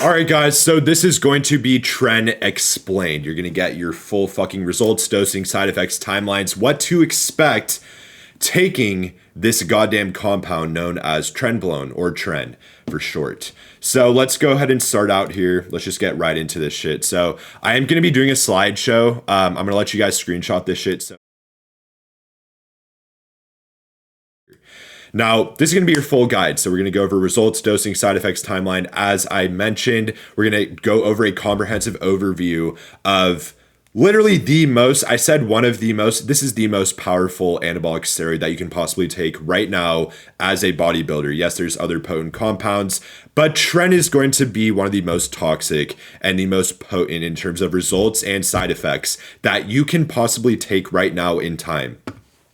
All right, guys, so this is going to be Tren explained. You're going to get your full fucking results, dosing, side effects, timelines, what to expect taking this goddamn compound known as Trenbolone, or Tren for short. So let's go ahead and start out here. Let's just get right into this shit. So I am going to be doing a slideshow. I'm going to let you guys screenshot this shit. So now, this is going to be your full guide. So we're going to go over results, dosing, side effects, timeline. As I mentioned, we're going to go over a comprehensive overview of literally the most, I said one of the most, this is the most powerful anabolic steroid that you can possibly take right now as a bodybuilder. Yes, there's other potent compounds, but Tren is going to be one of the most toxic and the most potent in terms of results and side effects that you can possibly take right now in time.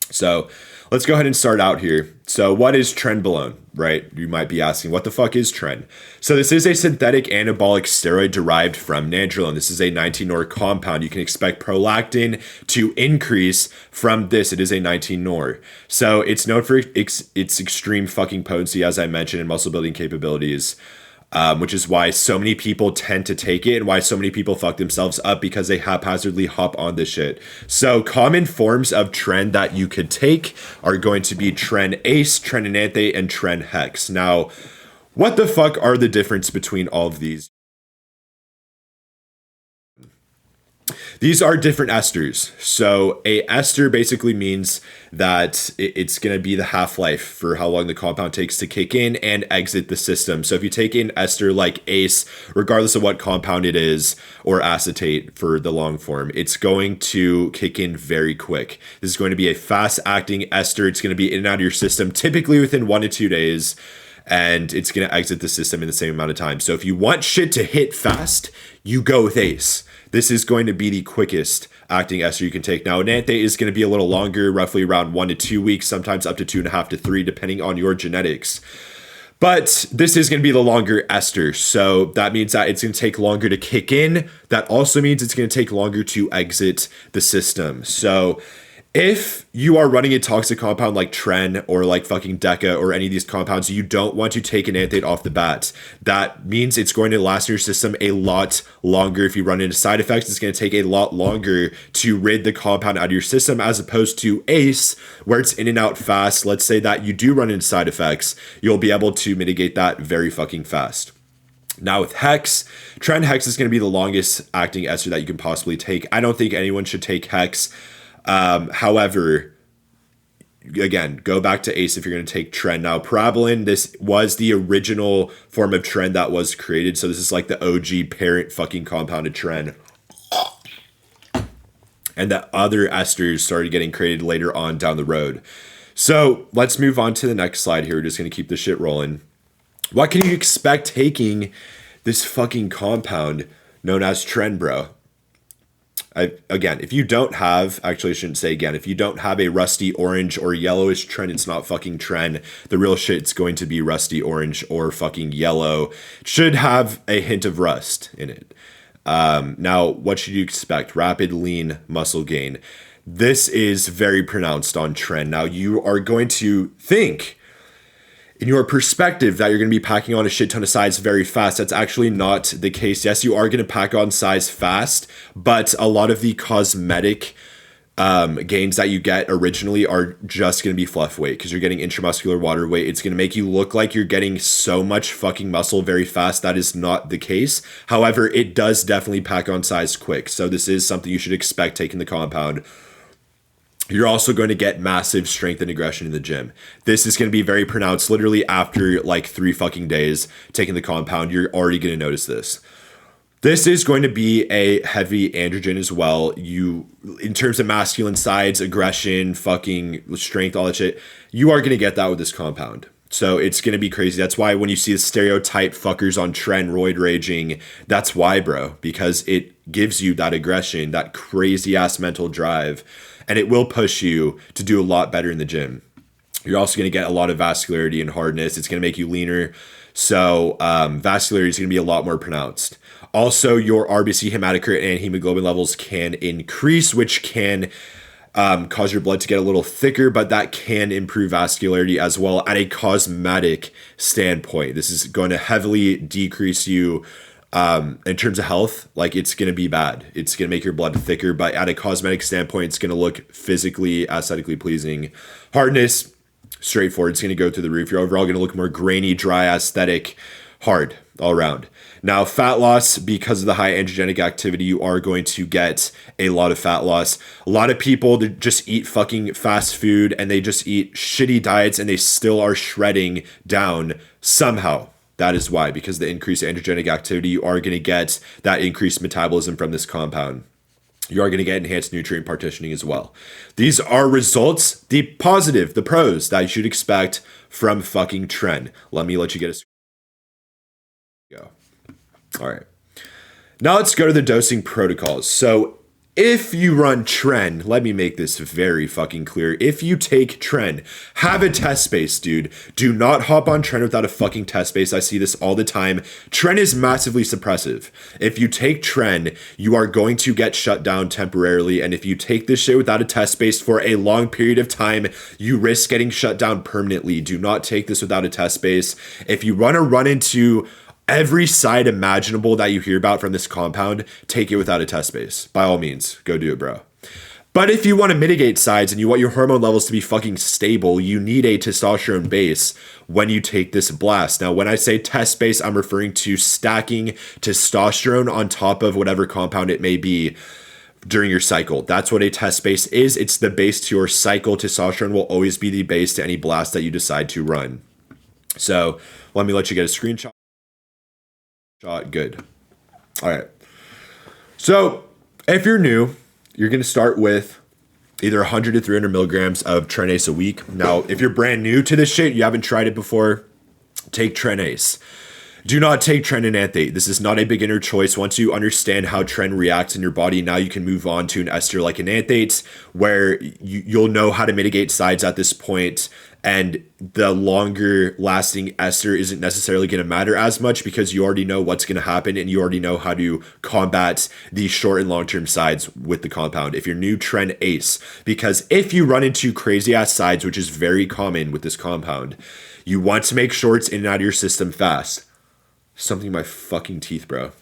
So let's go ahead and start out here. So what is Trenbolone, right? You might be asking, what the fuck is Tren? So this is a synthetic anabolic steroid derived from nandrolone. This is a 19-nor compound. You can expect prolactin to increase from this. It is a 19-nor. So it's known for its extreme fucking potency, as I mentioned, and muscle building capabilities. Which is why so many people tend to take it and why so many people fuck themselves up because they haphazardly hop on this shit. So common forms of Tren that you could take are going to be Tren Ace, Tren Enanthate, and Tren Hex. Now, what the fuck are the difference between all of these? These are different esters. So a ester basically means that it's going to be the half-life for how long the compound takes to kick in and exit the system. So if you take an ester like ACE, regardless of what compound it is, or acetate for the long form, it's going to kick in very quick. This is going to be a fast-acting ester. It's going to be in and out of your system typically within 1 to 2 days. And it's going to exit the system in the same amount of time. So if you want shit to hit fast, you go with ACE. This is going to be the quickest acting ester you can take. Now, enanthate is going to be a little longer, roughly around 1 to 2 weeks, sometimes up to 2.5 to 3, depending on your genetics. But this is going to be the longer ester. So that means that it's going to take longer to kick in. That also means it's going to take longer to exit the system. So if you are running a toxic compound like Tren or like fucking Deca or any of these compounds, you don't want to take an enanthate off the bat. That means it's going to last in your system a lot longer. If you run into side effects, it's going to take a lot longer to rid the compound out of your system as opposed to ACE, where it's in and out fast. Let's say that you do run into side effects, you'll be able to mitigate that very fucking fast. Now with Hex, Tren Hex is going to be the longest acting ester that you can possibly take. I don't think anyone should take Hex. However, again, go back to ACE if you're going to take Tren. Now, Parabolin, this was the original form of Tren that was created. So this is like the OG parent fucking compound of Tren. And the other esters started getting created later on down the road. So let's move on to the next slide here. We're just going to keep the shit rolling. What can you expect taking this fucking compound known as Tren, bro? Again, if you don't have, actually I shouldn't say again, if you don't have a rusty orange or yellowish Tren, it's not fucking Tren. The real shit's going to be rusty orange or fucking yellow. It should have a hint of rust in it. Now, what should you expect? Rapid, lean muscle gain. This is very pronounced on Tren. Now, you are going to think in your perspective that you're going to be packing on a shit ton of size very fast. That's actually not the case. Yes, you are going to pack on size fast, but a lot of the cosmetic gains that you get originally are just going to be fluff weight because you're getting intramuscular water weight. It's going to make you look like you're getting so much fucking muscle very fast. That is not the case. However, it does definitely pack on size quick. So this is something you should expect taking the compound. You're also going to get massive strength and aggression in the gym. This is going to be very pronounced literally after like 3 fucking days taking the compound. You're already going to notice this. This is going to be a heavy androgen as well. You, in terms of masculine sides, aggression, fucking strength, all that shit, you are going to get that with this compound. So it's going to be crazy. That's why when you see the stereotype fuckers on Tren roid raging, that's why, bro, because it gives you that aggression, that crazy ass mental drive. And it will push you to do a lot better in the gym. You're also going to get a lot of vascularity and hardness. It's going to make you leaner. So vascularity is going to be a lot more pronounced. Also, your RBC hematocrit and hemoglobin levels can increase, which can cause your blood to get a little thicker, but that can improve vascularity as well at a cosmetic standpoint. This is going to heavily decrease you In terms of health, like it's going to be bad. It's going to make your blood thicker, but at a cosmetic standpoint, it's going to look physically, aesthetically pleasing. Hardness, straightforward. It's going to go through the roof. You're overall going to look more grainy, dry, aesthetic, hard all around. Now, fat loss, because of the high androgenic activity, you are going to get a lot of fat loss. A lot of people that just eat fucking fast food and they just eat shitty diets and they still are shredding down somehow. That is why, because the increased androgenic activity, you are going to get that increased metabolism from this compound. You are going to get enhanced nutrient partitioning as well. These are results, the positive, the pros that you should expect from fucking Tren. Let you get a go. All right. Now let's go to the dosing protocols. So if you run Tren, let me make this very fucking clear. If you take Tren, have a test space, dude. Do not hop on Tren without a fucking test space. I see this all the time. Tren is massively suppressive. If you take Tren, you are going to get shut down temporarily. And if you take this shit without a test space for a long period of time, you risk getting shut down permanently. Do not take this without a test space. If you want to run into every side imaginable that you hear about from this compound, take it without a test space. By all means, go do it, bro. But if you want to mitigate sides and you want your hormone levels to be fucking stable, you need a testosterone base when you take this blast. Now, when I say test base, I'm referring to stacking testosterone on top of whatever compound it may be during your cycle. That's what a test base is. It's the base to your cycle. Testosterone will always be the base to any blast that you decide to run. So let me let you get a screenshot. Good. All right. So if you're new, you're going to start with either 100 to 300 milligrams of Trenase a week. Now, if you're brand new to this shit, you haven't tried it before, take Trenase. Do not take Tren and Anthate. This is not a beginner choice. Once you understand how Tren reacts in your body, now you can move on to an ester like an Anthate, where you'll know how to mitigate sides at this point, and the longer lasting ester isn't necessarily going to matter as much because you already know what's going to happen and you already know how to combat the short and long-term sides with the compound. If you're new, Tren Ace, because if you run into crazy ass sides, which is very common with this compound, you want to make sure it's in and out of your system fast. Something in my fucking teeth, bro.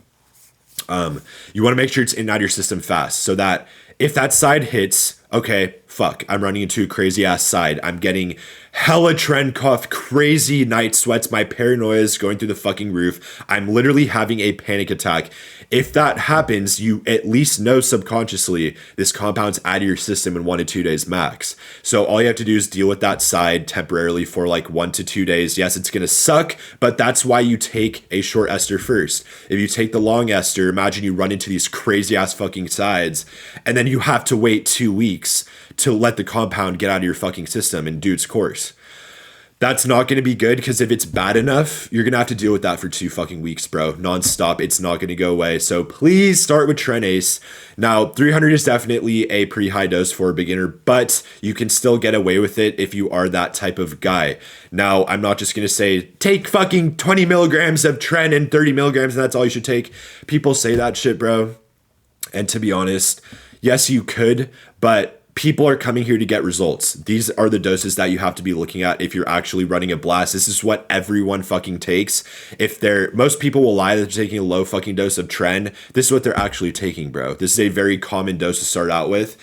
You want to make sure it's in and out of your system fast so that if that side hits, okay, fuck, I'm running into a crazy ass side. I'm getting hella Tren cough, crazy night sweats. My paranoia is going through the fucking roof. I'm literally having a panic attack. If that happens, you at least know subconsciously this compound's out of your system in 1 to 2 days max. So all you have to do is deal with that side temporarily for like 1 to 2 days. Yes, it's going to suck, but that's why you take a short ester first. If you take the long ester, imagine you run into these crazy ass fucking sides and then you have to wait 2 weeks to let the compound get out of your fucking system and do its course. That's not going to be good because if it's bad enough, you're going to have to deal with that for 2 fucking weeks, bro. Nonstop. It's not going to go away. So please start with Trenase. Now, 300 is definitely a pretty high dose for a beginner, but you can still get away with it if you are that type of guy. Now, I'm not just going to say, take fucking 20 milligrams of Tren and 30 milligrams and that's all you should take. People say that shit, bro. And to be honest, yes, you could, but people are coming here to get results. These are the doses that you have to be looking at if you're actually running a blast. This is what everyone fucking takes. Most people will lie that they're taking a low fucking dose of Tren. This is what they're actually taking, bro. This is a very common dose to start out with.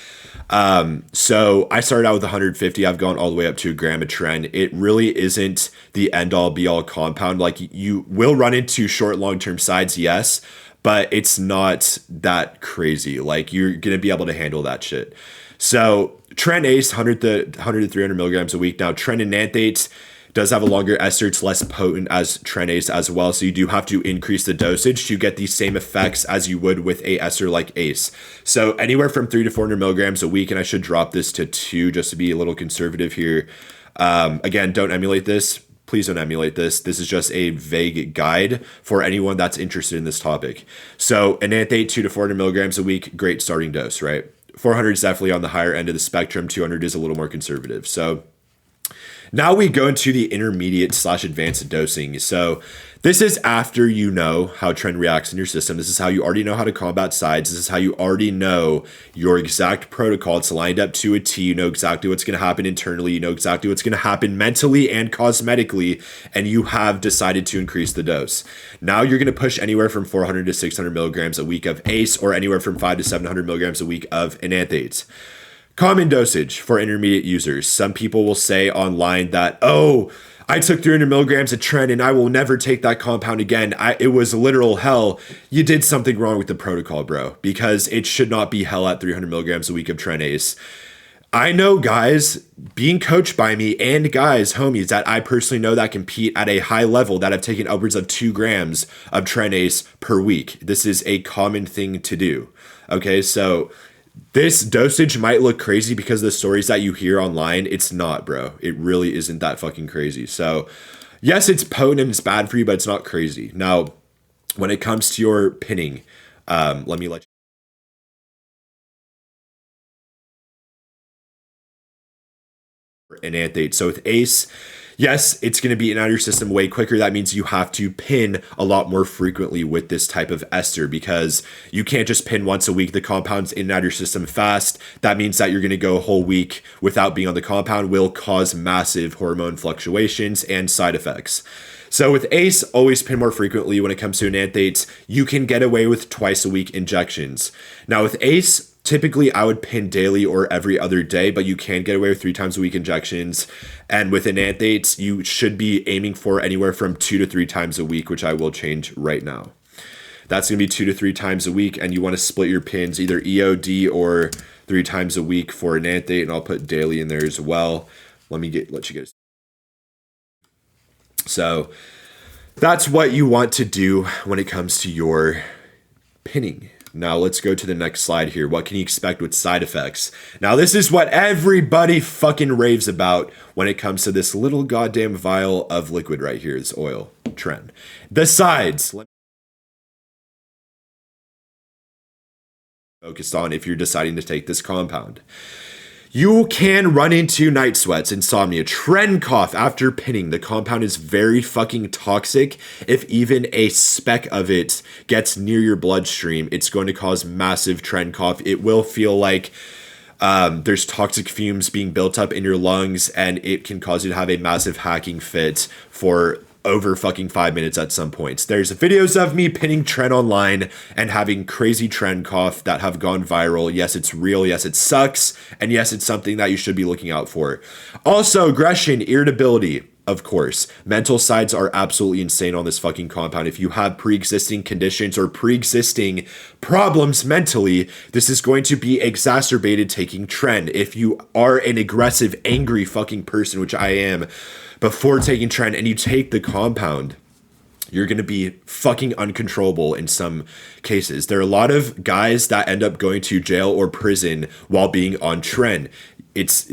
So I started out with 150. I've gone all the way up to a gram of Tren. It really isn't the end all be all compound. Like you will run into short, long-term sides. Yes, but it's not that crazy. Like you're going to be able to handle that shit. So Tren Ace, 100 to 300 milligrams a week. Now, Tren and Nanthates does have a longer ester. It's less potent as Tren Ace as well. So you do have to increase the dosage to get the same effects as you would with a ester like Ace. So anywhere from 300 to 400 milligrams a week. And I should drop this to 2 just to be a little conservative here. Again, don't emulate this. Please don't emulate this. This is just a vague guide for anyone that's interested in this topic. So an Nanthate, 200 to 400 milligrams a week, great starting dose, right? 400 is definitely on the higher end of the spectrum. 200 is a little more conservative. So Now we go into the intermediate / advanced dosing. So this is after you know how Tren reacts in your system. This is how you already know how to combat sides. This is how you already know your exact protocol. It's lined up to a T. You know exactly what's going to happen internally. You know exactly what's going to happen mentally and cosmetically, and you have decided to increase the dose. Now you're going to push anywhere from 400 to 600 milligrams a week of ACE, or anywhere from 500 to 700 milligrams a week of enanthate. Common dosage for intermediate users. Some people will say online that, oh, I took 300 milligrams of Tren and I will never take that compound again. It was literal hell. You did something wrong with the protocol, bro, because it should not be hell at 300 milligrams a week of Tren ACE. I know guys being coached by me and guys, homies that I personally know that compete at a high level that have taken upwards of 2 grams of Tren ACE per week. This is a common thing to do. Okay, so this dosage might look crazy because of the stories that you hear online. It's not, bro. It really isn't that fucking crazy. So yes, it's potent and it's bad for you, but it's not crazy. Now, when it comes to your pinning, let me let you enanthate. So with ACE, yes, it's going to be in and out of your system way quicker. That means you have to pin a lot more frequently with this type of ester, because you can't just pin once a week. The compound's in and out of your system fast. That means that you're going to go a whole week without being on the compound, will cause massive hormone fluctuations and side effects. So with ACE, always pin more frequently. When it comes to enanthates, you can get away with twice a week injections. Now with ACE, typically I would pin daily or every other day, but you can get away with 3 times a week injections. And with enanthates, you should be aiming for anywhere from 2 to 3 times a week, which I will change right now. That's going to be 2 to 3 times a week, and you want to split your pins either EOD or 3 times a week for enanthate, and I'll put daily in there as well. Let you get. So that's what you want to do when it comes to your pinning. Now let's go to the next slide here. What can you expect with side effects? Now this is what everybody fucking raves about when it comes to this little goddamn vial of liquid right here, this oil, Tren. The sides. Focused on if you're deciding to take this compound. You can run into night sweats, insomnia, Tren cough after pinning. The compound is very fucking toxic. If even a speck of it gets near your bloodstream, it's going to cause massive Tren cough. It will feel like there's toxic fumes being built up in your lungs, and it can cause you to have a massive hacking fit for over fucking 5 minutes at some points. There's videos of me pinning Tren online and having crazy Tren cough that have gone viral. Yes, it's real. Yes, it sucks. And yes, it's something that you should be looking out for. Also, aggression, irritability. Of course, mental sides are absolutely insane on this fucking compound. If you have pre-existing conditions or pre-existing problems mentally, this is going to be exacerbated taking Tren. If you are an aggressive, angry fucking person, which I am, before taking Tren, and you take the compound, you're going to be fucking uncontrollable in some cases. There are a lot of guys that end up going to jail or prison while being on Tren. It's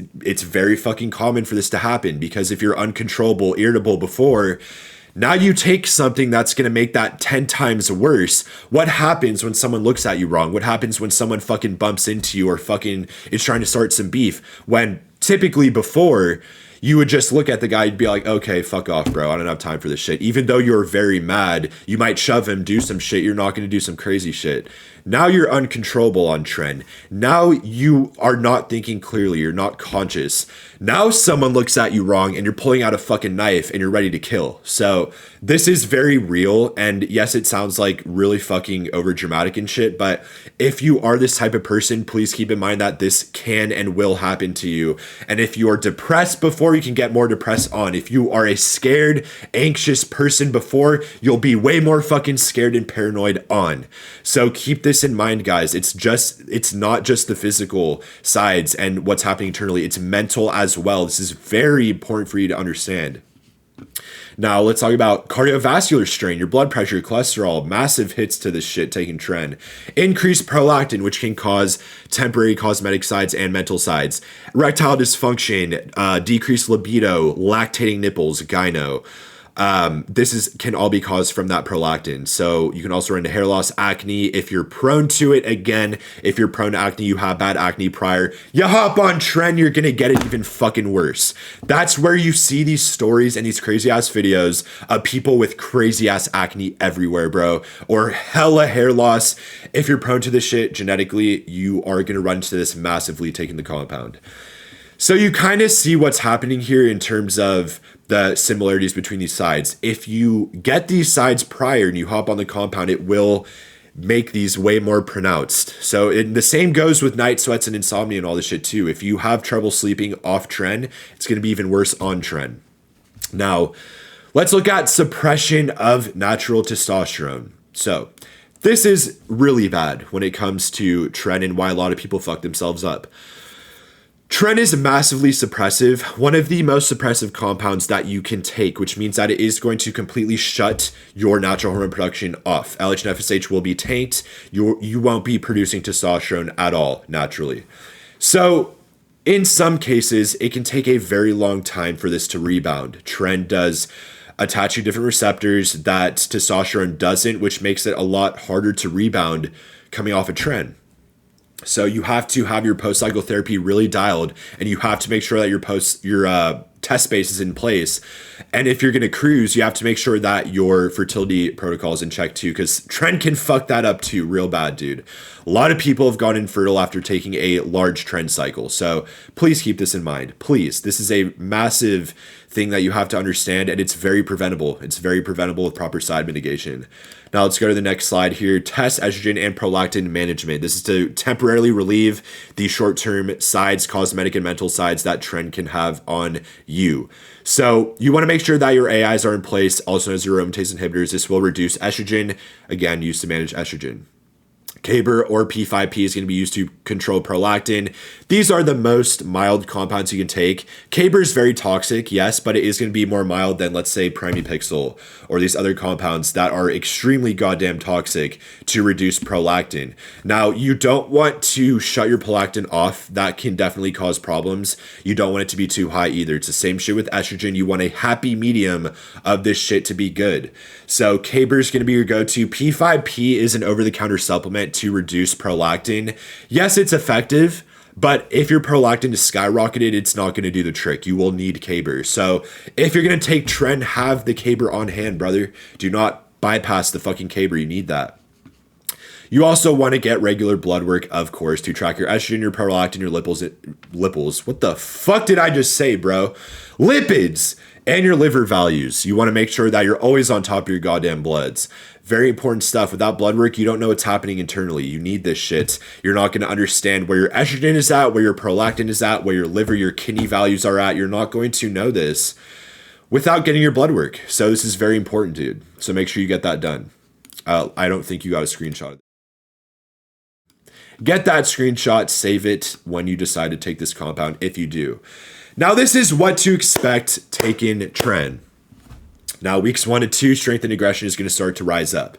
very fucking common for this to happen, because if you're uncontrollable, irritable before, now you take something that's going to make that 10 times worse. What happens when someone looks at you wrong? What happens when someone fucking bumps into you or fucking is trying to start some beef? When typically before, you would just look at the guy, you'd be like, okay, fuck off, bro. I don't have time for this shit. Even though you're very mad, you might shove him, do some shit. You're not going to do some crazy shit. Now you're uncontrollable on Tren. Now you are not thinking clearly. You're not conscious. Now someone looks at you wrong and you're pulling out a fucking knife and you're ready to kill. So this is very real. And yes, it sounds like really fucking over dramatic and shit. But if you are this type of person, please keep in mind that this can and will happen to you. And if you are depressed before, you can get more depressed on. If you are a scared, anxious person before, you'll be way more fucking scared and paranoid on. So keep this in mind, guys. It's not just the physical sides and what's happening internally. It's mental as well. This is very important for you to understand. Now, let's talk about cardiovascular strain, your blood pressure, cholesterol, massive hits to this shit taking Tren. Increased prolactin, which can cause temporary cosmetic sides and mental sides. Erectile dysfunction, decreased libido, lactating nipples, gyno. Can all be caused from that prolactin. So you can also run into hair loss, acne if you're prone to it. Again, if you're prone to acne, you have bad acne prior, you hop on Tren, you're gonna get it even fucking worse. That's where you see these stories and these crazy ass videos of people with crazy ass acne everywhere, bro, or hella hair loss. If you're prone to this shit genetically, you are gonna run into this massively taking the compound. So you kind of see what's happening here in terms of the similarities between these sides. If you get these sides prior and you hop on the compound, it will make these way more pronounced. So the same goes with night sweats and insomnia and all this shit too. If you have trouble sleeping off Tren, it's going to be even worse on Tren. Now, let's look at suppression of natural testosterone. So this is really bad when it comes to Tren and why a lot of people fuck themselves up. Tren is massively suppressive, one of the most suppressive compounds that you can take, which means that it is going to completely shut your natural hormone production off. LH and FSH will be tanked. You won't be producing testosterone at all naturally. So in some cases, it can take a very long time for this to rebound. Tren does attach to different receptors that testosterone doesn't, which makes it a lot harder to rebound coming off a Tren. So you have to have your PostCycle Therapy really dialed, and you have to make sure that your test space is in place. And if you're going to cruise, you have to make sure that your fertility protocol is in check too, because Tren can fuck that up too real bad, dude. A lot of people have gone infertile after taking a large Tren cycle. So please keep this in mind. Please. This is a massive thing that you have to understand, and it's very preventable. It's very preventable with proper side mitigation. Now let's go to the next slide here. Test estrogen and prolactin management. This is to temporarily relieve the short-term sides, cosmetic and mental sides that Tren can have on you. So you want to make sure that your AIs are in place, also known as your aromatase inhibitors. This will reduce estrogen, again, used to manage estrogen. Caber or P5P is going to be used to control prolactin. These are the most mild compounds you can take. Caber is very toxic, yes, but it is going to be more mild than, let's say, Pramipixel or these other compounds that are extremely goddamn toxic to reduce prolactin. Now, you don't want to shut your prolactin off. That can definitely cause problems. You don't want it to be too high either. It's the same shit with estrogen. You want a happy medium of this shit to be good. So Caber is going to be your go-to. P5P is an over-the-counter supplement to reduce prolactin. Yes, it's effective, but if your prolactin is skyrocketed, it's not going to do the trick. You will need Caber. So if you're going to take Tren, have the Caber on hand, brother. Do not bypass the fucking Caber. You need that. You also want to get regular blood work, of course, to track your estrogen, your prolactin, your lipids. What the fuck did I just say, bro? Lipids and your liver values. You want to make sure that you're always on top of your goddamn bloods. Very important stuff. Without blood work, you don't know what's happening internally. You need this shit. You're not going to understand where your estrogen is at, where your prolactin is at, where your liver, your kidney values are at. You're not going to know this without getting your blood work. So this is very important, dude. So make sure you get that done. I don't think you got a screenshot. Get that screenshot, save it when you decide to take this compound, if you do. Now, this is what to expect taking Tren. Now, weeks 1 to 2, strength and aggression is going to start to rise up.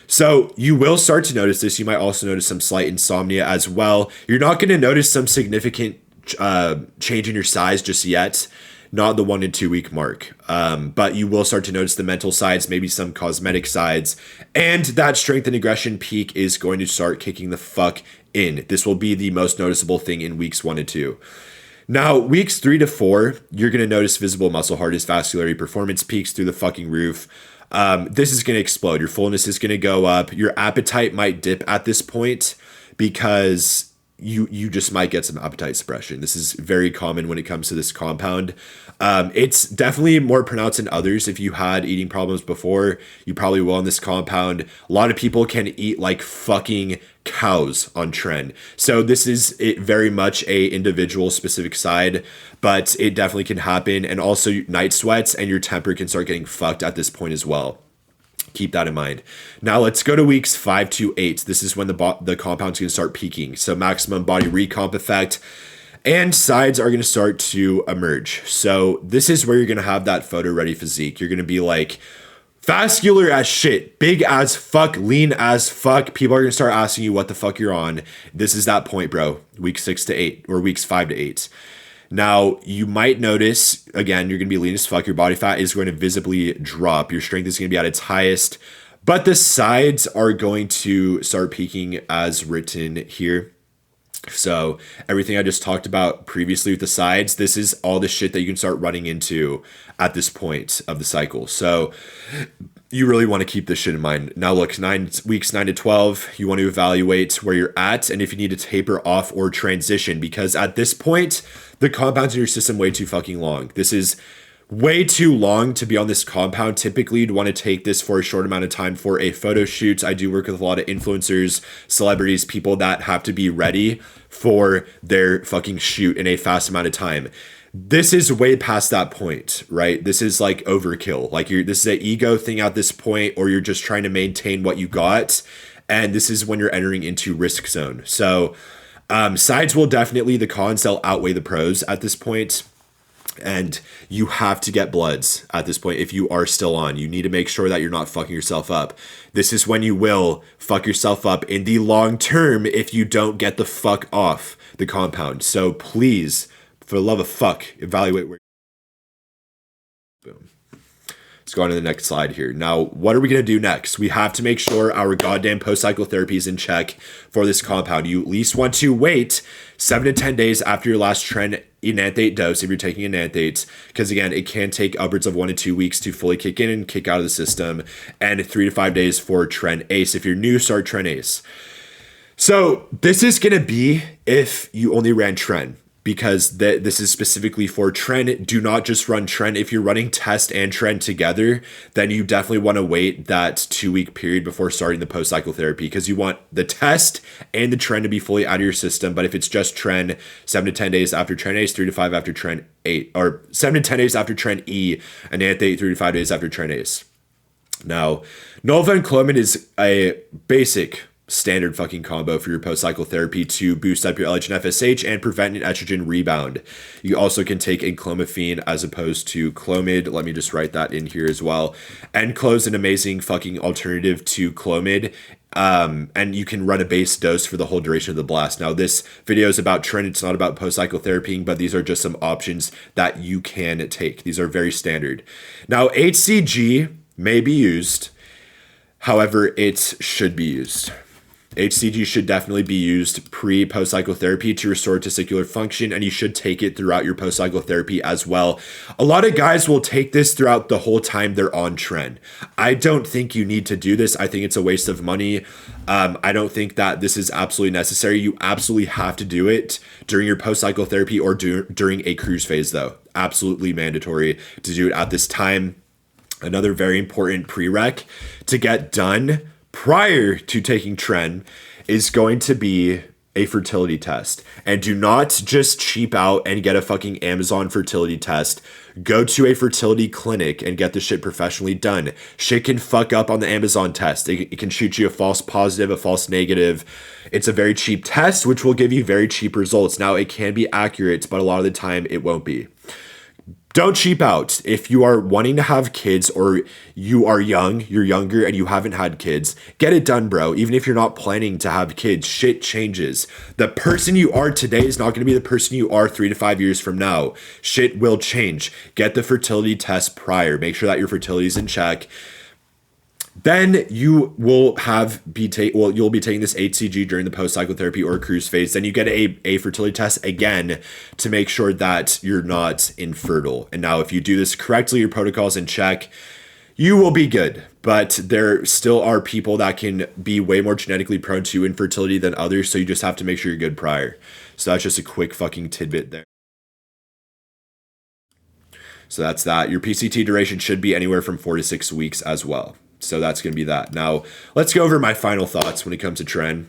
So you will start to notice this. You might also notice some slight insomnia as well. You're not going to notice some significant change in your size just yet, not the 1 to 2 week mark. But you will start to notice the mental sides, maybe some cosmetic sides, and that strength and aggression peak is going to start kicking the fuck in. This will be the most noticeable thing in weeks 1 to 2. Now, weeks 3 to 4, you're going to notice visible muscle hardness, vascularity, performance peaks through the fucking roof. This is going to explode. Your fullness is going to go up. Your appetite might dip at this point because you just might get some appetite suppression. This is very common when it comes to this compound. It's definitely more pronounced in others. If you had eating problems before, you probably will on this compound. A lot of people can eat like fucking cows on Tren. So this is very much a individual specific side, but it definitely can happen. And also night sweats and your temper can start getting fucked at this point as well. Keep that in mind. Now let's go to weeks 5 to 8. This is when the compound's going to start peaking. So maximum body recomp effect and sides are going to start to emerge. So this is where you're going to have that photo ready physique. You're going to be like vascular as shit, big as fuck, lean as fuck. People are going to start asking you what the fuck you're on. This is that point, bro. Week 6 to 8 or weeks 5 to 8. Now, you might notice, again, you're going to be lean as fuck. Your body fat is going to visibly drop. Your strength is going to be at its highest, but the sides are going to start peaking as written here. So everything I just talked about previously with the sides, this is all the shit that you can start running into at this point of the cycle. So you really want to keep this shit in mind. Now look, weeks 9 to 12, you want to evaluate where you're at and if you need to taper off or transition, because at this point, the compounds in your system way too fucking long. This is way too long to be on this compound. Typically, you'd want to take this for a short amount of time for a photo shoot. I do work with a lot of influencers, celebrities, people that have to be ready for their fucking shoot in a fast amount of time. This is way past that point, right? This is like overkill. Like this is an ego thing at this point, or you're just trying to maintain what you got. And this is when you're entering into risk zone. So sides will definitely, the cons, they'll outweigh the pros at this point. And you have to get bloods at this point if you are still on. You need to make sure that you're not fucking yourself up. This is when you will fuck yourself up in the long term if you don't get the fuck off the compound. So please, for the love of fuck, evaluate where. Boom. Let's go on to the next slide here. Now, what are we going to do next? We have to make sure our goddamn post-cycle therapy is in check for this compound. You at least want to wait 7 to 10 days after your last Tren enanthate dose if you're taking enanthates, because again, it can take upwards of 1 to 2 weeks to fully kick in and kick out of the system, and 3 to 5 days for Tren Ace. If you're new, start Tren Ace. So this is going to be if you only ran Tren, because this is specifically for Tren. Do not just run Tren. If you're running test and Tren together, then you definitely want to wait that 2-week period before starting the post-cycle therapy, because you want the test and the Tren to be fully out of your system. But if it's just Tren, 7 to 10 days after Tren Ace, 3 to 5 after Tren 8, or 7 to 10 days after Tren E, and enanthate 3 to 5 days after Tren Ace. Now, Nolva and Clomid is a basic standard fucking combo for your post-cycle therapy to boost up your LH and FSH and prevent an estrogen rebound. You also can take enclomiphene as opposed to Clomid. Let me just write that in here as well. Enclo is an amazing fucking alternative to Clomid. And you can run a base dose for the whole duration of the blast. Now, this video is about Tren. It's not about post-cycle therapy, but these are just some options that you can take. These are very standard. Now, HCG may be used. However, it should be used. HCG should definitely be used pre-post-cycle therapy to restore testicular function, and you should take it throughout your post-cycle therapy as well. A lot of guys will take this throughout the whole time they're on Tren. I don't think you need to do this. I think it's a waste of money. I don't think that this is absolutely necessary. You absolutely have to do it during your post-cycle therapy or during a cruise phase, though. Absolutely mandatory to do it at this time. Another very important prereq to get done prior to taking Tren is going to be a fertility test. And do not just cheap out and get a fucking Amazon fertility test. Go to a fertility clinic and get the shit professionally done. Shit can fuck up on the Amazon test. It can shoot you a false positive, a false negative. It's a very cheap test, which will give you very cheap results. Now, it can be accurate, but a lot of the time it won't be. Don't cheap out. If you are wanting to have kids, or you are young, you're younger and you haven't had kids, get it done, bro. Even if you're not planning to have kids, shit changes. The person you are today is not going to be the person you are 3 to 5 years from now. Shit will change. Get the fertility test prior. Make sure that your fertility is in check. Then you will you'll be taking this HCG during the post-cycle therapy or cruise phase. Then you get a fertility test again to make sure that you're not infertile. And now if you do this correctly, your protocol's in check, you will be good. But there still are people that can be way more genetically prone to infertility than others. So you just have to make sure you're good prior. So that's just a quick fucking tidbit there. So that's that. Your PCT duration should be anywhere from 4 to 6 weeks as well. So that's going to be that. Now, let's go over my final thoughts when it comes to Tren.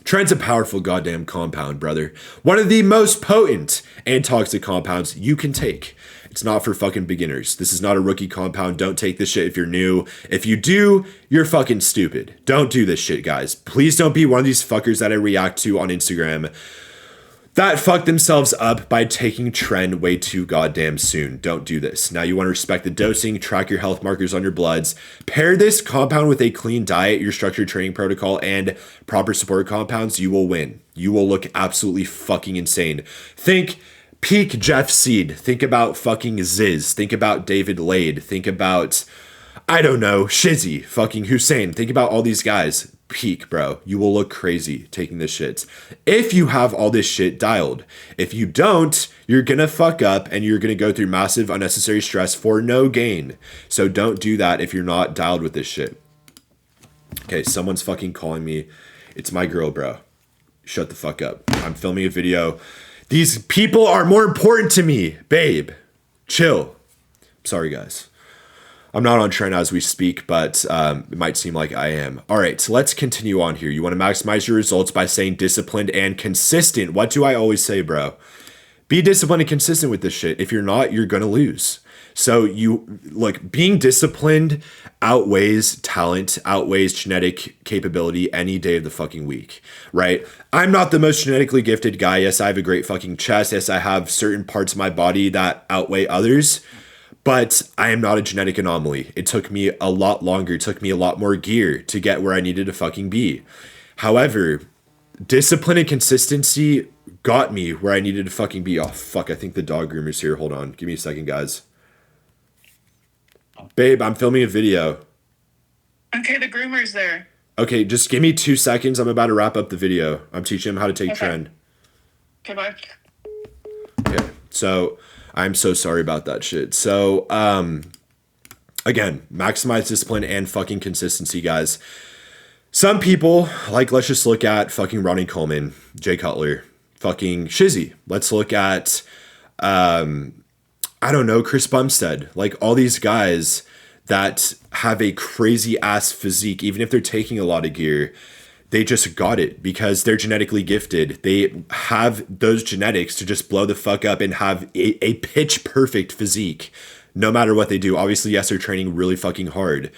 Tren's a powerful goddamn compound, brother. One of the most potent and toxic compounds you can take. It's not for fucking beginners. This is not a rookie compound. Don't take this shit if you're new. If you do, you're fucking stupid. Don't do this shit, guys. Please don't be one of these fuckers that I react to on Instagram that fuck themselves up by taking Tren way too goddamn soon. Don't do this. Now, you want to respect the dosing, track your health markers on your bloods, pair this compound with a clean diet, your structured training protocol, and proper support compounds. You will win. You will look absolutely fucking insane. Think peak Jeff Seed. Think about fucking Ziz. Think about David Lade. Think about, I don't know, Shizzy, fucking Hussein. Think about all these guys. Peak, bro. You will look crazy taking this shit. If you have all this shit dialed. If you don't, you're gonna fuck up and you're gonna go through massive unnecessary stress for no gain. So don't do that if you're not dialed with this shit. Okay, someone's fucking calling me. It's my girl, bro. Shut the fuck up. I'm filming a video. These people are more important to me, babe. Chill. Sorry, guys. I'm not on Tren as we speak, but it might seem like I am. All right, so let's continue on here. You want to maximize your results by staying disciplined and consistent. What do I always say, bro? Be disciplined and consistent with this shit. If you're not, you're going to lose. So being disciplined outweighs talent, outweighs genetic capability any day of the fucking week, right? I'm not the most genetically gifted guy. Yes, I have a great fucking chest. Yes, I have certain parts of my body that outweigh others. But I am not a genetic anomaly. It took me a lot longer. It took me a lot more gear to get where I needed to fucking be. However, discipline and consistency got me where I needed to fucking be. Oh, fuck. I think the dog groomer's here. Hold on. Give me a second, guys. Babe, I'm filming a video. Okay, the groomer's there. Okay, just give me 2 seconds. I'm about to wrap up the video. I'm teaching him how to take Tren. Okay, bye. Okay, so I'm so sorry about that shit. So, again, maximize discipline and fucking consistency, guys. Some people, let's just look at fucking Ronnie Coleman, Jay Cutler, fucking Shizzy. Let's look at, I don't know, Chris Bumstead. All these guys that have a crazy ass physique, even if they're taking a lot of gear, they just got it because they're genetically gifted. They have those genetics to just blow the fuck up and have a pitch perfect physique no matter what they do. Obviously, yes, they're training really fucking hard,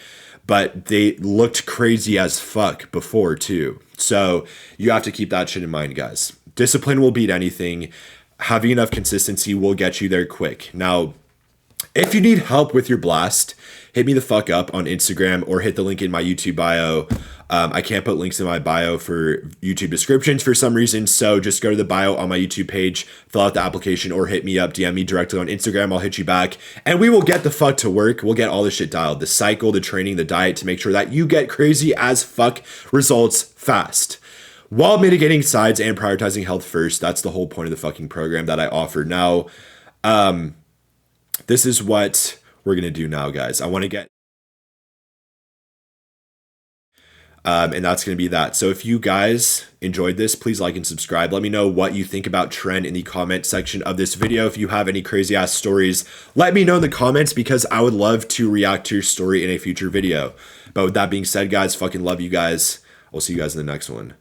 but they looked crazy as fuck before too. So you have to keep that shit in mind, guys. Discipline will beat anything. Having enough consistency will get you there quick. Now, if you need help with your blast, hit me the fuck up on Instagram or hit the link in my YouTube bio. I can't put links in my bio for YouTube descriptions for some reason, so just go to the bio on my YouTube page, fill out the application, or hit me up, DM me directly on Instagram. I'll hit you back, and we will get the fuck to work. We'll get all this shit dialed. The cycle, the training, the diet, to make sure that you get crazy as fuck results fast, while mitigating sides and prioritizing health first. That's the whole point of the fucking program that I offer. Now, this is what we're going to do now, guys. I want to get... and that's going to be that. So if you guys enjoyed this, please like and subscribe. Let me know what you think about Tren in the comment section of this video. If you have any crazy ass stories, let me know in the comments because I would love to react to your story in a future video. But with that being said, guys, fucking love you guys. I'll see you guys in the next one.